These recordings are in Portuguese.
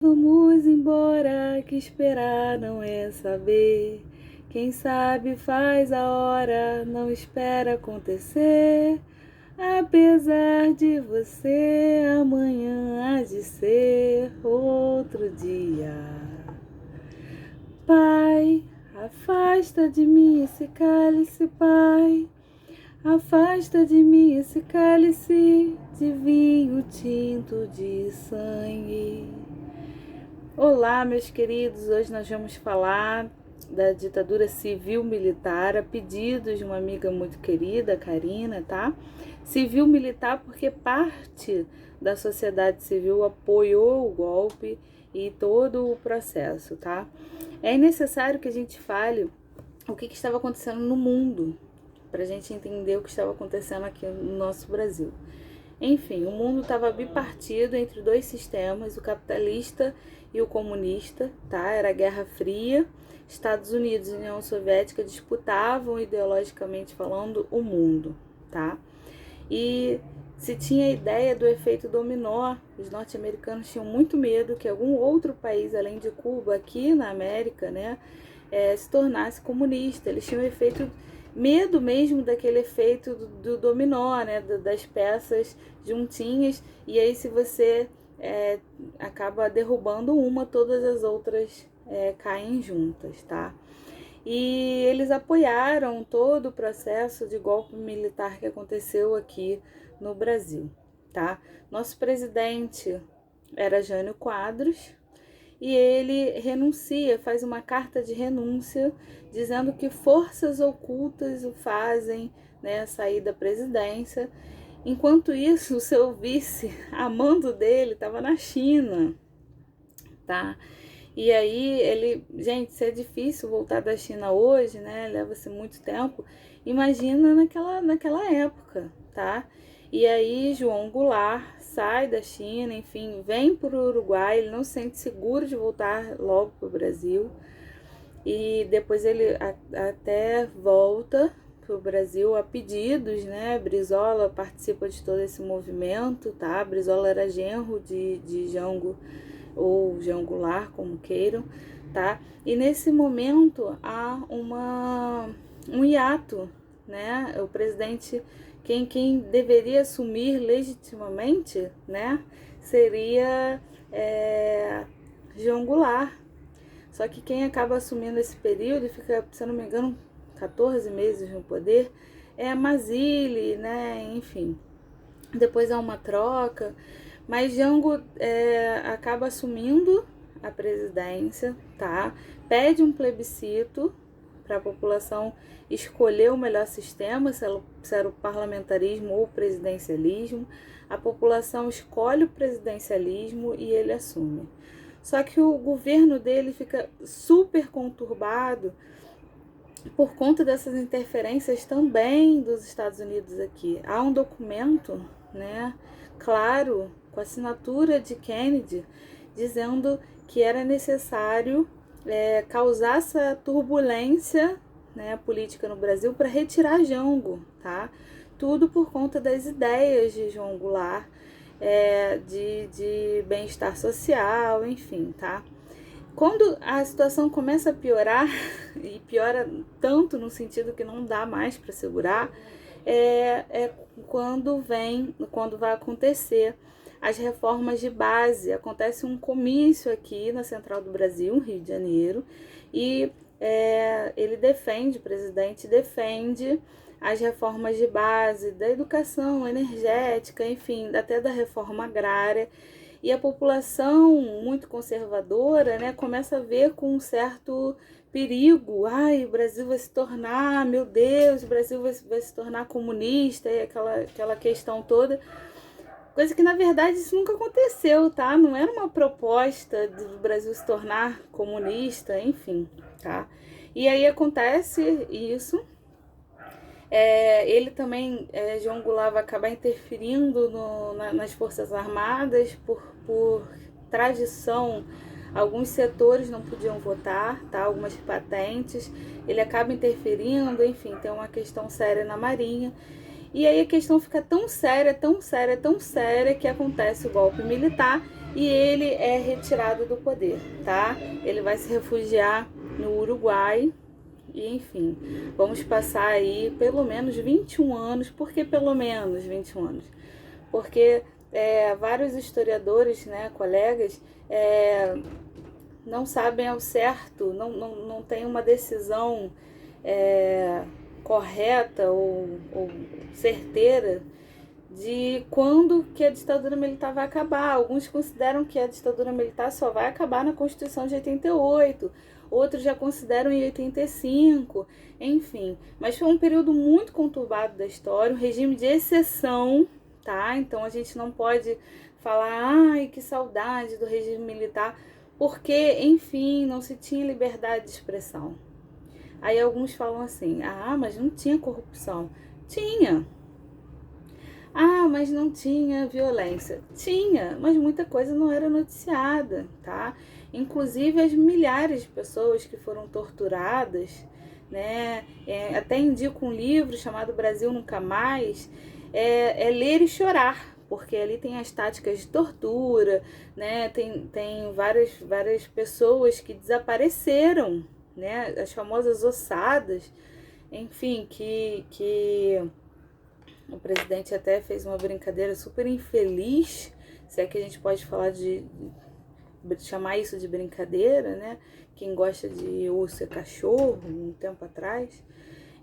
Vamos embora, que esperar não é saber. Quem sabe faz a hora, não espera acontecer. Apesar de você, amanhã há de ser outro dia. Pai, afasta de mim esse cálice, Pai. Afasta de mim esse cálice de vinho tinto de sangue. Olá, meus queridos, hoje nós vamos falar da ditadura civil-militar a pedido de uma amiga muito querida, Karina, tá? Civil-militar porque parte da sociedade civil apoiou o golpe e todo o processo, tá? É necessário que a gente fale o que estava acontecendo no mundo, para a gente entender o que estava acontecendo aqui no nosso Brasil. Enfim, o mundo estava bipartido entre dois sistemas, o capitalista e o comunista, tá? Era a Guerra Fria. Estados Unidos e União Soviética disputavam, ideologicamente falando, o mundo, tá? E se tinha a ideia do efeito dominó, os norte-americanos tinham muito medo que algum outro país, além de Cuba, aqui na América, né, se tornasse comunista. Eles tinham medo mesmo daquele efeito do dominó, né, das peças juntinhas, e aí se você acaba derrubando uma, todas as outras caem juntas, tá? E eles apoiaram todo o processo de golpe militar que aconteceu aqui no Brasil, tá? Nosso presidente era Jânio Quadros e ele renuncia, faz uma carta de renúncia dizendo que forças ocultas o fazem, né, sair da presidência. Enquanto isso, o seu vice, a mando dele, estava na China, tá? E aí gente, se é difícil voltar da China hoje, né? Leva-se muito tempo. Imagina naquela época, tá? E aí João Goulart sai da China, enfim, vem para o Uruguai, ele não se sente seguro de voltar logo para o Brasil. E depois ele até volta para o Brasil a pedidos, né? Brizola participa de todo esse movimento, tá? Brizola era genro de Jango, ou João Goulart, como queiram, tá? E nesse momento há um hiato, né? O presidente, quem deveria assumir legitimamente, né? Seria João Goulart. Só que quem acaba assumindo esse período e fica, se eu não me engano, 14 meses no poder, é a Mazili, né? Enfim. Depois há uma troca, mas Jango acaba assumindo a presidência, tá? Pede um plebiscito para a população escolher o melhor sistema, se era o parlamentarismo ou o presidencialismo. A população escolhe o presidencialismo e ele assume. Só que o governo dele fica super conturbado por conta dessas interferências também dos Estados Unidos aqui. Há um documento, né, claro, com a assinatura de Kennedy, dizendo que era necessário causar essa turbulência, né, política no Brasil para retirar Jango, tá? Tudo por conta das ideias de João Goulart, de bem-estar social, enfim, tá? Quando a situação começa a piorar, e piora tanto no sentido que não dá mais para segurar, quando vai acontecer as reformas de base. Acontece um comício aqui na Central do Brasil, Rio de Janeiro, e o presidente defende as reformas de base da educação energética, enfim, até da reforma agrária. E a população muito conservadora, né, começa a ver com um certo perigo. Ai, o Brasil vai se tornar, meu Deus, o Brasil vai se tornar comunista, e aquela questão toda. Coisa que, na verdade, isso nunca aconteceu, tá? Não era uma proposta do Brasil se tornar comunista, enfim, tá? E aí acontece isso. Ele também, João Goulart, vai acabar interferindo nas Forças Armadas por tradição. Alguns setores não podiam votar, tá? Algumas patentes. Ele acaba interferindo, enfim, tem uma questão séria na Marinha. E aí a questão fica tão séria, tão séria, tão séria, que acontece o golpe militar e ele é retirado do poder, tá? Ele vai se refugiar no Uruguai e, enfim, vamos passar aí pelo menos 21 anos. Por que pelo menos 21 anos? Porque vários historiadores, né, colegas, não sabem ao certo, não tem uma decisão correta ou certeira de quando que a ditadura militar vai acabar. Alguns consideram que a ditadura militar só vai acabar na Constituição de 88, outros já consideram em 85, enfim. Mas foi um período muito conturbado da história, um regime de exceção, tá? Então a gente não pode falar, ai, que saudade do regime militar, porque, enfim, não se tinha liberdade de expressão. Aí alguns falam assim, ah, mas não tinha corrupção. Tinha. Ah, mas não tinha violência. Tinha, mas muita coisa não era noticiada, tá? Inclusive as milhares de pessoas que foram torturadas, né? Até indico um livro chamado Brasil Nunca Mais, ler e chorar, porque ali tem as táticas de tortura, né? Tem várias pessoas que desapareceram, né? As famosas ossadas, enfim, que o presidente até fez uma brincadeira super infeliz, se é que a gente pode falar chamar isso de brincadeira, né? Quem gosta de urso é cachorro, um tempo atrás.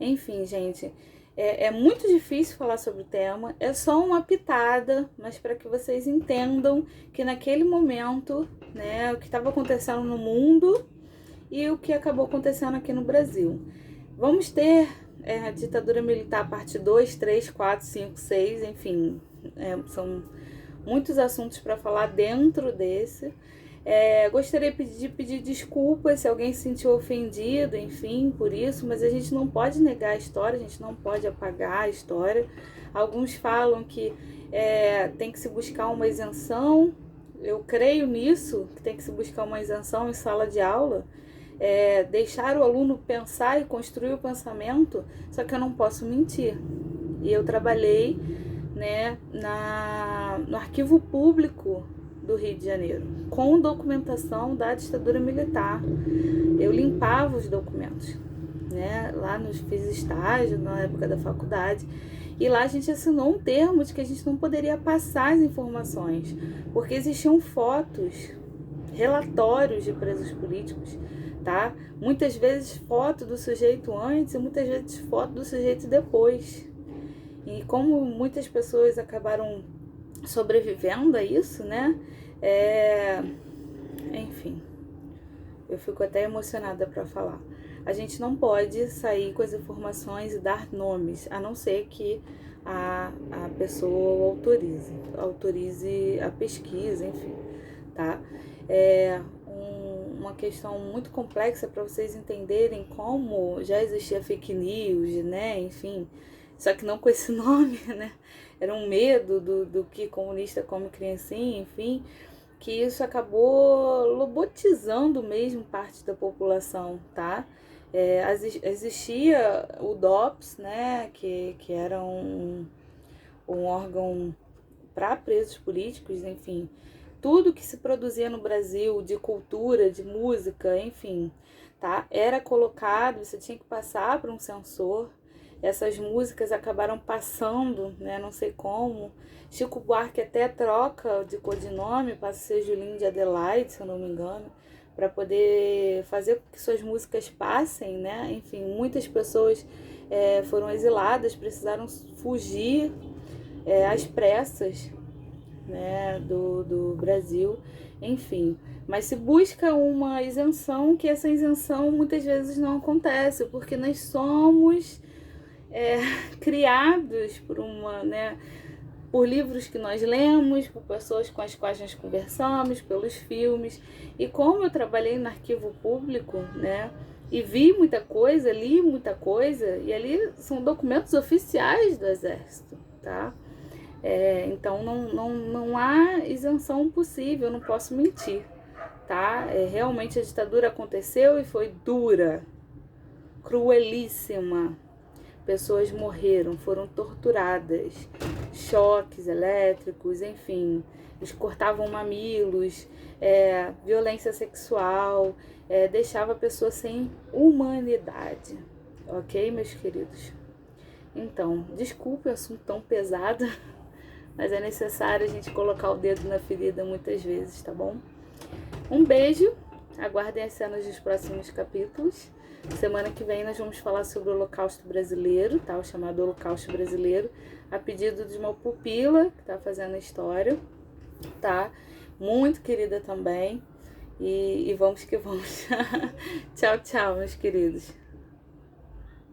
Enfim, gente, é muito difícil falar sobre o tema, é só uma pitada, mas para que vocês entendam que naquele momento, né, o que estava acontecendo no mundo e o que acabou acontecendo aqui no Brasil. Vamos ter a ditadura militar parte 2, 3, 4, 5, 6, enfim, são muitos assuntos para falar dentro desse. Gostaria de pedir desculpas se alguém se sentiu ofendido, enfim, por isso, mas a gente não pode negar a história, a gente não pode apagar a história. Alguns falam que tem que se buscar uma isenção, eu creio nisso, que tem que se buscar uma isenção em sala de aula, deixar o aluno pensar e construir o pensamento, só que eu não posso mentir. E eu trabalhei, né, no arquivo público do Rio de Janeiro, com documentação da ditadura militar. Eu limpava os documentos, né? Lá fiz estágio na época da faculdade, e lá a gente assinou um termo de que a gente não poderia passar as informações, porque existiam fotos, relatórios de presos políticos, tá? Muitas vezes foto do sujeito antes e muitas vezes foto do sujeito depois. E como muitas pessoas acabaram sobrevivendo a isso, né? Enfim, eu fico até emocionada para falar. A gente não pode sair com as informações e dar nomes, a não ser que a pessoa autorize a pesquisa, enfim, tá? Uma questão muito complexa para vocês entenderem como já existia fake news, né? Enfim, só que não com esse nome, né? Era um medo do que comunista come criancinha, enfim, que isso acabou lobotizando mesmo parte da população, tá? Existia o DOPS, né? Que era um órgão para presos políticos, enfim. Tudo que se produzia no Brasil de cultura, de música, enfim, tá? Era colocado, você tinha que passar por um censor. Essas músicas acabaram passando, né? Não sei como. Chico Buarque até troca de codinome, passa a ser Julinho de Adelaide, se eu não me engano, para poder fazer com que suas músicas passem, né? Enfim, muitas pessoas foram exiladas, precisaram fugir às pressas, né, do Brasil, enfim. Mas se busca uma isenção, que essa isenção muitas vezes não acontece, porque nós somos criados por livros que nós lemos, por pessoas com as quais nós conversamos, pelos filmes. E como eu trabalhei no arquivo público, né, e vi muita coisa, li muita coisa, e ali são documentos oficiais do Exército, tá? Então não há isenção possível, eu não posso mentir, tá? Realmente a ditadura aconteceu e foi dura, cruelíssima. Pessoas morreram, foram torturadas, choques elétricos, enfim, eles cortavam mamilos, violência sexual, deixava a pessoa sem humanidade, ok, meus queridos? Então, desculpe o assunto tão pesado, mas é necessário a gente colocar o dedo na ferida muitas vezes, tá bom? Um beijo, aguardem as cenas dos próximos capítulos. Semana que vem nós vamos falar sobre o Holocausto Brasileiro, tá? O chamado Holocausto Brasileiro, a pedido de uma pupila que tá fazendo a história, tá? Muito querida também. E vamos que vamos. Tchau, tchau, meus queridos.